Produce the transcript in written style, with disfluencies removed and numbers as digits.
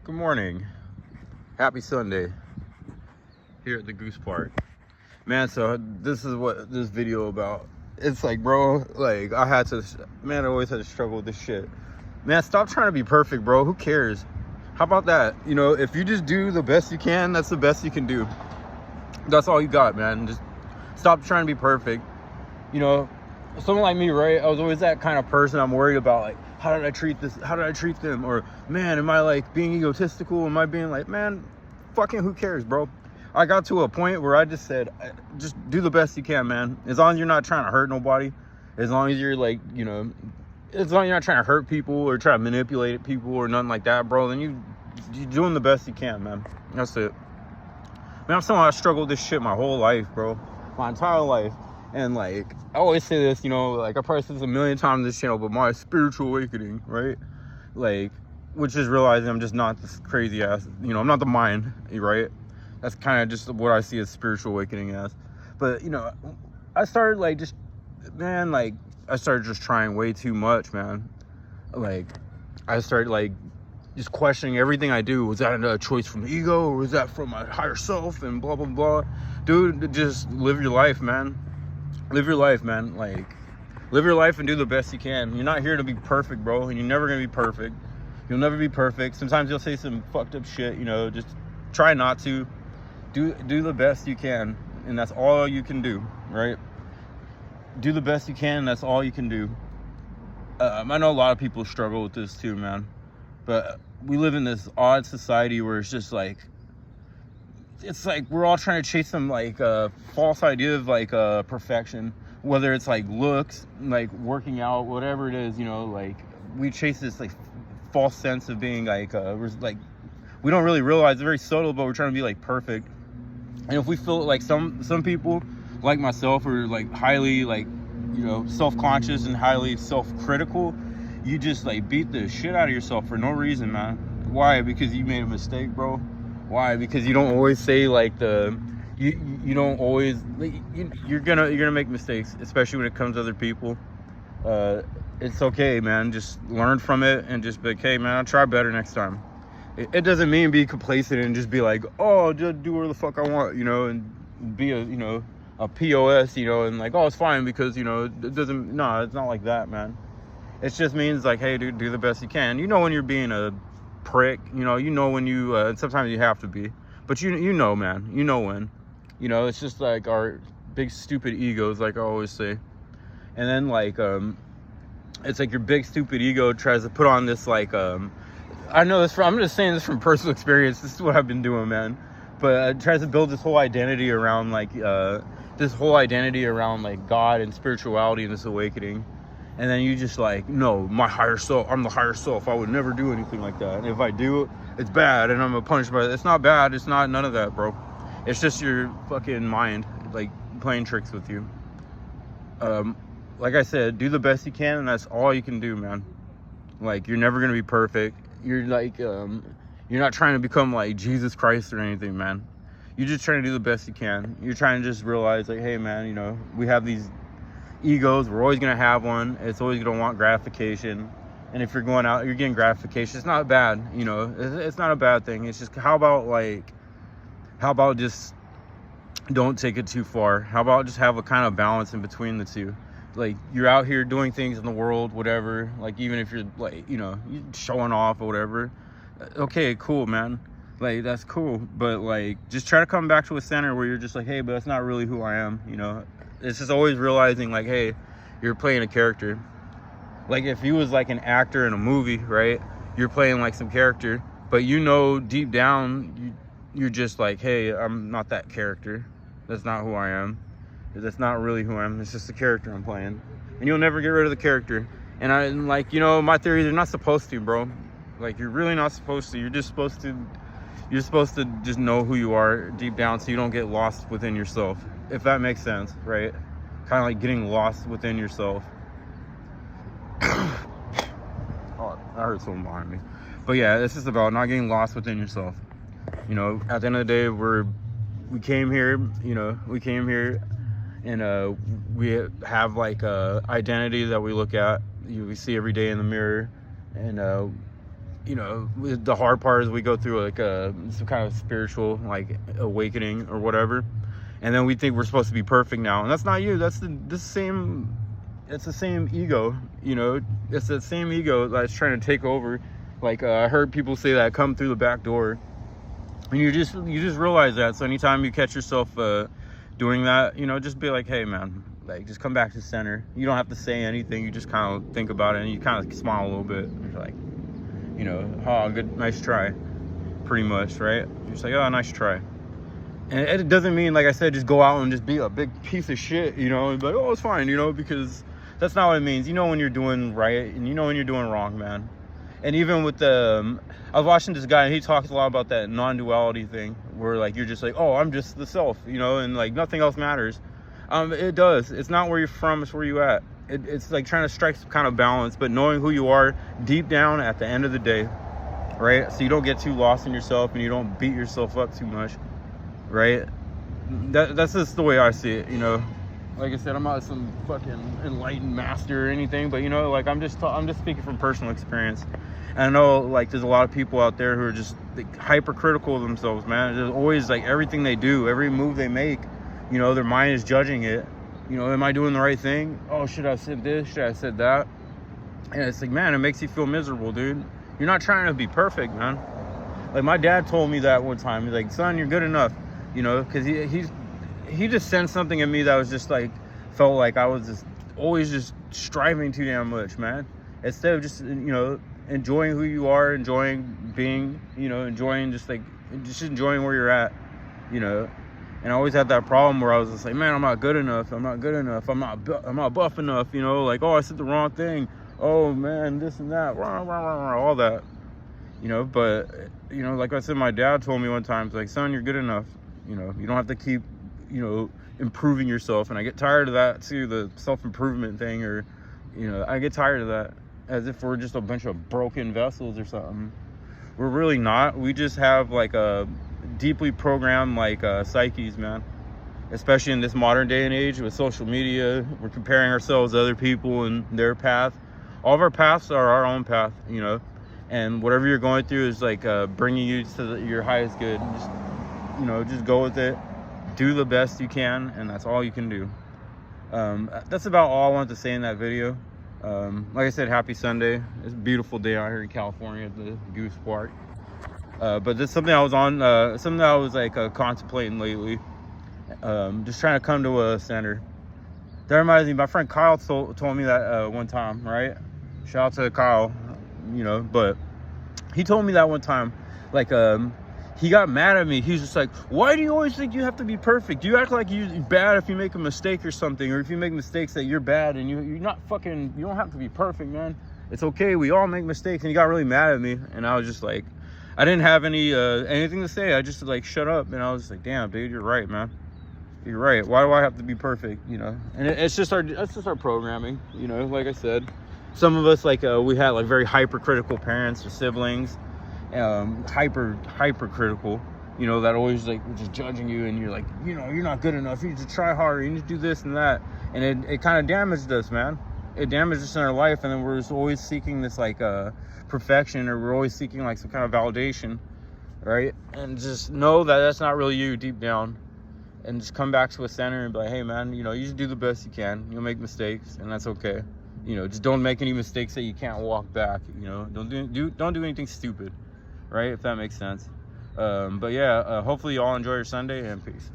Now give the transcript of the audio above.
Good morning. Happy Sunday here at the Goose Park. Man, so this is what this video about. It's like, bro, like I always had to struggle with this shit. Man, stop trying to be perfect, bro. Who cares? How about that? You know, if you just do the best you can, that's the best you can do. That's all you got, man. Just stop trying to be perfect. You know, someone like me, right? I was always that kind of person. I'm worried about, like, how did I treat this? How did I treat them? Or, man, am I like being egotistical? Am I being like, man, fucking who cares, bro? I got to a point where I just said, just do the best you can, man. As long as you're not trying to hurt nobody, as long as you're like, you know, as long as you're not trying to hurt people or try to manipulate people or nothing like that, bro, then you're doing the best you can, man. That's it. Man, I'm someone I struggled with this shit my whole life, bro. My entire life. And like, I always say this, you know, like I probably said this a million times on this channel, but my spiritual awakening, right? Like, which is realizing I'm just not this crazy ass, you know, I'm not the mind, right? That's kind of just what I see as spiritual awakening as. But, you know, I started like just, man, like I started just trying way too much, man. Like, I started like just questioning everything I do. Was that a choice from the ego, or was that from my higher self, and blah, blah, blah. Dude, just live your life, man. Live your life, man. Like, live your life and do the best you can. You're not here to be perfect, bro, and you're never gonna be perfect. You'll never be perfect. Sometimes you'll say some fucked up shit, you know. Just try not to. Do the best you can, and that's all you can do, right? Do the best you can, and that's all you can do. I know a lot of people struggle with this too, man. But we live in this odd society where it's just like, it's like we're all trying to chase some like false idea of like perfection, whether it's like looks, like working out, whatever it is, you know. Like, we chase this like false sense of being like we're like, we don't really realize it's very subtle, but we're trying to be like perfect. And if we feel like some people like myself are like highly like, you know, self-conscious and highly self-critical, you just like beat the shit out of yourself for no reason, man. Why? Because you made a mistake, bro. Why? Because you don't always say like you don't always, you're gonna make mistakes, especially when it comes to other people. It's okay, man. Just learn from it and just be like, hey, man, I'll try better next time. It doesn't mean be complacent and just be like, oh, just do whatever the fuck I want, you know, and be a, you know, a POS, you know, and like, oh, it's fine because, you know, it doesn't, no, it's not like that, man. It just means like, hey, dude, do the best you can. You know when you're being a prick, you know when you, sometimes you have to be, but you know, man, you know when, you know, it's just like our big stupid egos, like I always say. And then like, it's like your big stupid ego tries to put on this like, I know this I'm just saying this from personal experience. This is what I've been doing, man. But it tries to build this whole identity around like, God and spirituality and this awakening. And then you just like, no, my higher self, I'm the higher self. I would never do anything like that. And if I do, it's bad and I'm gonna punish by it. It's not bad. It's not none of that, bro. It's just your fucking mind, like, playing tricks with you. Like I said, do the best you can, and that's all you can do, man. Like, you're never gonna be perfect. You're like, you're not trying to become like Jesus Christ or anything, man. You're just trying to do the best you can. You're trying to just realize like, hey, man, you know, we have these egos. We're always gonna have one. It's always gonna want gratification. And if you're going out, you're getting gratification. It's not bad, you know. It's not a bad thing. It's just, how about just don't take it too far? How about just have a kind of balance in between the two? Like, you're out here doing things in the world, whatever, like, even if you're like, you know, you're showing off or whatever, okay, cool, man, like, that's cool. But like, just try to come back to a center where you're just like, hey, but that's not really who I am, you know. It's just always realizing like, hey, you're playing a character. Like, if you was like an actor in a movie, right, you're playing like some character, but you know deep down you're just like, hey, I'm not that character. That's not who I am. That's not really who I am. It's just the character I'm playing. And you'll never get rid of the character. And like, you know, my theory, they're not supposed to, bro. Like, you're really not supposed to. You're supposed to just know who you are deep down, so you don't get lost within yourself, if that makes sense, right? Kind of like getting lost within yourself. Oh, I heard someone behind me. But yeah, this is about not getting lost within yourself. You know, at the end of the day, we came here, you know, and we have like a identity that we look at, we see every day in the mirror, and you know, the hard part is we go through like some kind of spiritual like awakening or whatever, and then we think we're supposed to be perfect now, and that's not you. That's the same. It's the same ego, you know. It's the same ego that's trying to take over. Like I heard people say that come through the back door, and you just realize that. So anytime you catch yourself doing that, you know, just be like, hey man, like just come back to center. You don't have to say anything. You just kind of think about it and you kind of smile a little bit. You're like, you know, oh, good, nice try, pretty much, right? You're just like, oh, nice try. And it doesn't mean, like I said, just go out and just be a big piece of shit, you know, and be like, oh, it's fine, you know, because that's not what it means. You know when you're doing right and you know when you're doing wrong, man. And even with the, I was watching this guy and he talks a lot about that non-duality thing where like, you're just like, oh, I'm just the self, you know, and like nothing else matters. It does. It's not where you're from, it's where you at. It's like trying to strike some kind of balance, but knowing who you are deep down at the end of the day, right? So you don't get too lost in yourself and you don't beat yourself up too much, right? That's just the way I see it, you know. Like I said, I'm not some fucking enlightened master or anything, but you know, like I'm just speaking from personal experience. And I know like there's a lot of people out there who are just like, hypercritical of themselves, man. There's always like everything they do, every move they make, you know, their mind is judging it. You know, am I doing the right thing? Oh, should I have said this? Should I have said that? And it's like, man, it makes you feel miserable, dude. You're not trying to be perfect, man. Like my dad told me that one time. He's like, son, you're good enough, you know, because he just sensed something in me that was just like, felt like I was just always just striving too damn much, man. Instead of just, you know, enjoying who you are, enjoying being, you know, enjoying just enjoying where you're at, you know. And I always had that problem where I was just like, man, I'm not good enough. I'm not good enough. I'm not buff enough, you know, like, oh, I said the wrong thing. Oh man, this and that, all that, you know. But, you know, like I said, my dad told me one time, like, son, you're good enough. You know, you don't have to keep, you know, improving yourself. And I get tired of that too, the self-improvement thing, or, you know, I get tired of that as if we're just a bunch of broken vessels or something. We're really not. We just have like a deeply programmed like psyches, man. Especially in this modern day and age with social media, we're comparing ourselves to other people and their path. All of our paths are our own path, you know. And whatever you're going through is like bringing you to your highest good. Just, you know, just go with it. Do the best you can, and that's all you can do. That's about all I wanted to say in that video. Like I said, happy Sunday. It's a beautiful day out here in California at the Goose Park. But this is something I was on, something that I was like contemplating lately. Just trying to come to a center. That reminds me, my friend Kyle told me that one time, right? Shout out to Kyle, you know, but he told me that one time, like, he got mad at me. He's just like, why do you always think you have to be perfect? You act like you're bad if you make a mistake or something, or if you make mistakes that you're bad and you're not fucking, you don't have to be perfect, man. It's okay. We all make mistakes. And he got really mad at me. And I was just like, I didn't have anything to say. I just like, shut up. And I was like, damn, dude, you're right, man. You're right. Why do I have to be perfect? You know, and it's just our programming, you know, like I said, some of us like, we had like very hypercritical parents or siblings. Hypercritical, you know, that always like just judging you, and you're like, you know, you're not good enough, you need to try harder, you need to do this and that, and it kind of damaged us, man. It damaged us in our life, and then we're just always seeking this like perfection, or we're always seeking like some kind of validation, right? And just know that that's not really you deep down, and just come back to a center and be like, hey man, you know, you just do the best you can. You'll make mistakes, and that's okay. You know, just don't make any mistakes that you can't walk back. You know, don't do anything stupid. Right, if that makes sense. But yeah, hopefully you all enjoy your Sunday, and peace.